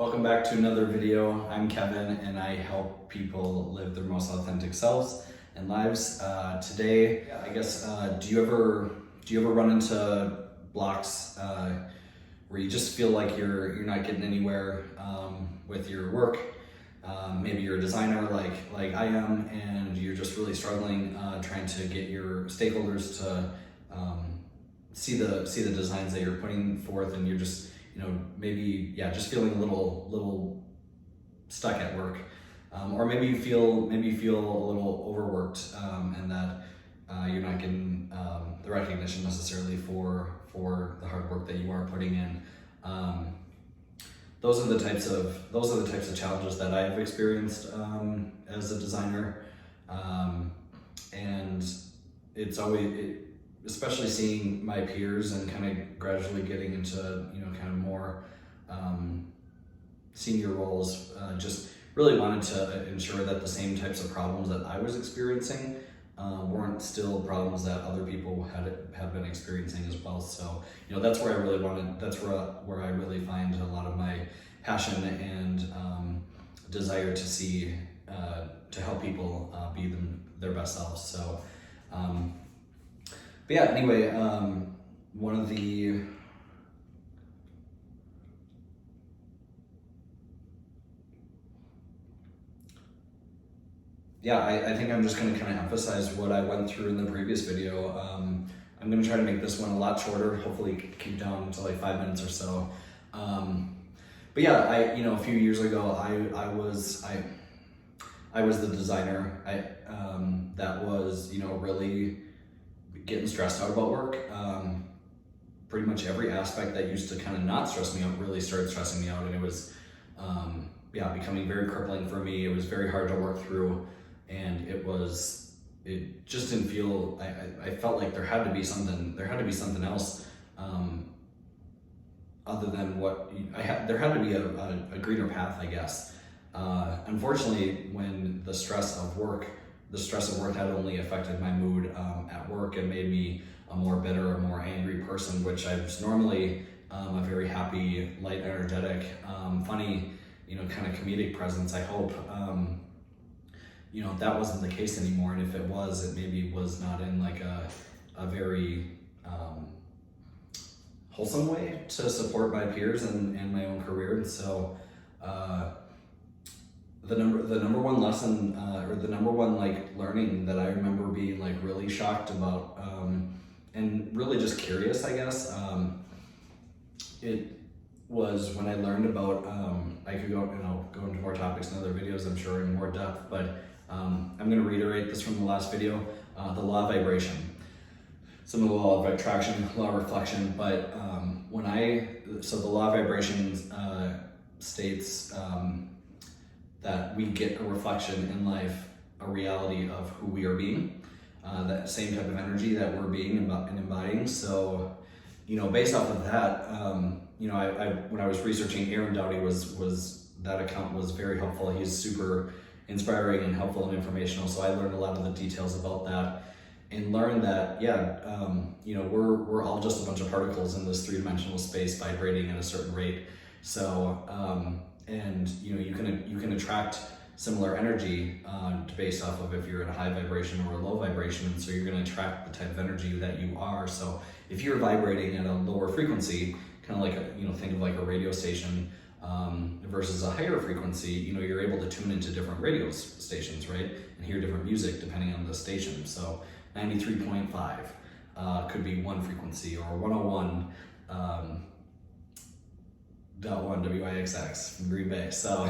Welcome back to another video. I'm Kevin and I help people live their most authentic selves and lives. Today, do you ever run into blocks where you just feel like you're not getting anywhere with your work? Maybe you're a designer like I am, and you're just really struggling trying to get your stakeholders to see the designs that you're putting forth, and you're just just feeling a little stuck at work, or maybe you feel a little overworked, and that you're not getting the recognition necessarily for the hard work that you are putting in. Those are the types of challenges that I've experienced as a designer, and it's always especially seeing my peers and kind of gradually getting into kind of more senior roles. Just really wanted to ensure that the same types of problems that I was experiencing weren't still problems that other people have been experiencing as well. So that's where I really wanted. That's where I really find a lot of my passion and desire to see to help people be their best selves. So. But yeah, anyway, one of the I think I'm just going to kind of emphasize what I went through in the previous video. I'm going to try to make this one a lot shorter, hopefully keep down to like 5 minutes or so. But yeah, a few years ago, I was the designer. That was really getting stressed out about work. Pretty much every aspect that used to kind of not stress me out really started stressing me out, and it was becoming very crippling for me. It was very hard to work through, and it just didn't feel. I felt like there had to be something else other than what I had. There had to be a greener path, I guess. Unfortunately, when the stress of work had only affected my mood at work and made me a more bitter, a more angry person, which I was normally a very happy, light, energetic, funny, kind of comedic presence. I hope, that wasn't the case anymore. And if it was, it maybe was not in like a very wholesome way to support my peers and my own career. And so, the number one lesson or the number one learning that I remember being really shocked about and really just curious, I guess, it was when I learned about I could go into more topics in other videos, I'm sure, in more depth, but I'm going to reiterate this from the last video, the law of vibration. Some of the law of attraction, law of reflection, but the law of vibration states that we get a reflection in life, a reality of who we are being, that same type of energy that we're being and embodying. So, based off of that, when I was researching Aaron Doughty, was that account was very helpful. He's super inspiring and helpful and informational. So I learned a lot of the details about that and learned that, we're all just a bunch of particles in this three-dimensional space vibrating at a certain rate. So, and you can attract similar energy based off of if you're in a high vibration or a low vibration, and so you're going to attract the type of energy that you are. So if you're vibrating at a lower frequency, kind of like think of like a radio station versus a higher frequency, you're able to tune into different radio stations, right, and hear different music depending on the station. So 93.5 could be one frequency, or 101. .1 WIXX from Green Bay. So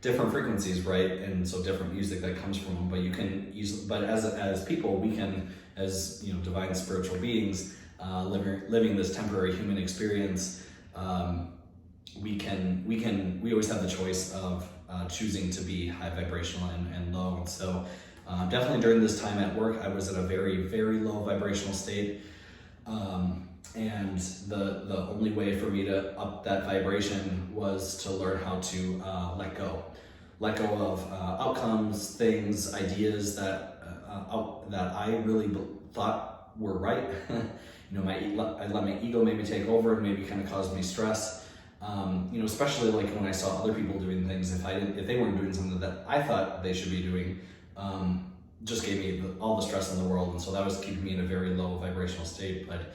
different frequencies, right? And so different music that comes from them. But you can use, but as people, we can, as divine spiritual beings, living this temporary human experience, we always have the choice of choosing to be high vibrational and low. And so definitely during this time at work, I was in a very, very low vibrational state. And the only way for me to up that vibration was to learn how to let go of outcomes, things, ideas that I really thought were right. I let my ego maybe take over and maybe kind of cause me stress. especially like when I saw other people doing things, if they weren't doing something that I thought they should be doing, just gave me all the stress in the world. And so that was keeping me in a very low vibrational state. But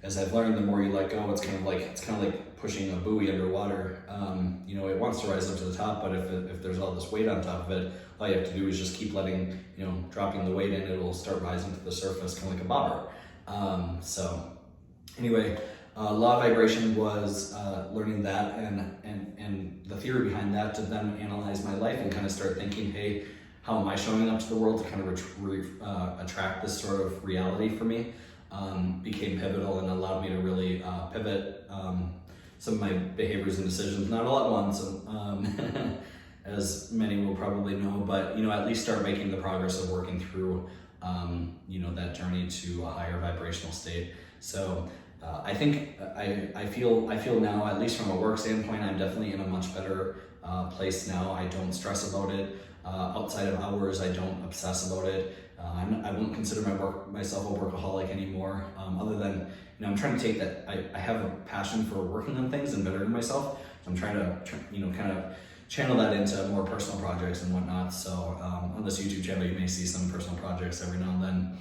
as I've learned, the more you let go, it's kind of like pushing a buoy underwater. It wants to rise up to the top, but if there's all this weight on top of it, all you have to do is just keep letting, dropping the weight in, it'll start rising to the surface, kind of like a bobber. Anyway, law of vibration was learning that and the theory behind that, to then analyze my life and kind of start thinking, hey, how am I showing up to the world to kind of attract this sort of reality for me, became pivotal and allowed me to really pivot some of my behaviors and decisions, not all at once, as many will probably know, but at least start making the progress of working through that journey to a higher vibrational state. So I think I feel now, at least from a work standpoint, I'm definitely in a much better place now. I don't stress about it. Outside of hours, I don't obsess about it. I wouldn't consider myself a workaholic anymore, other than, I'm trying to take that, I have a passion for working on things and bettering myself. So I'm trying to, kind of channel that into more personal projects and whatnot. So on this YouTube channel, you may see some personal projects every now and then.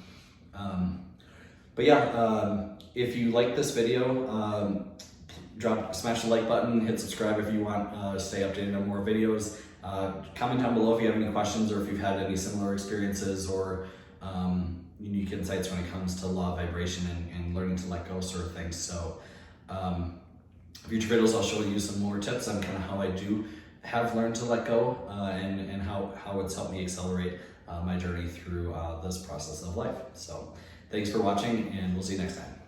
But yeah, if you like this video, smash the like button, hit subscribe if you want to stay updated on more videos. Comment down below if you have any questions, or if you've had any similar experiences or unique insights when it comes to law of vibration and learning to let go sort of things. So future videos, I'll show you some more tips on kind of how I have learned to let go, and how it's helped me accelerate my journey through this process of life. So thanks for watching, and we'll see you next time.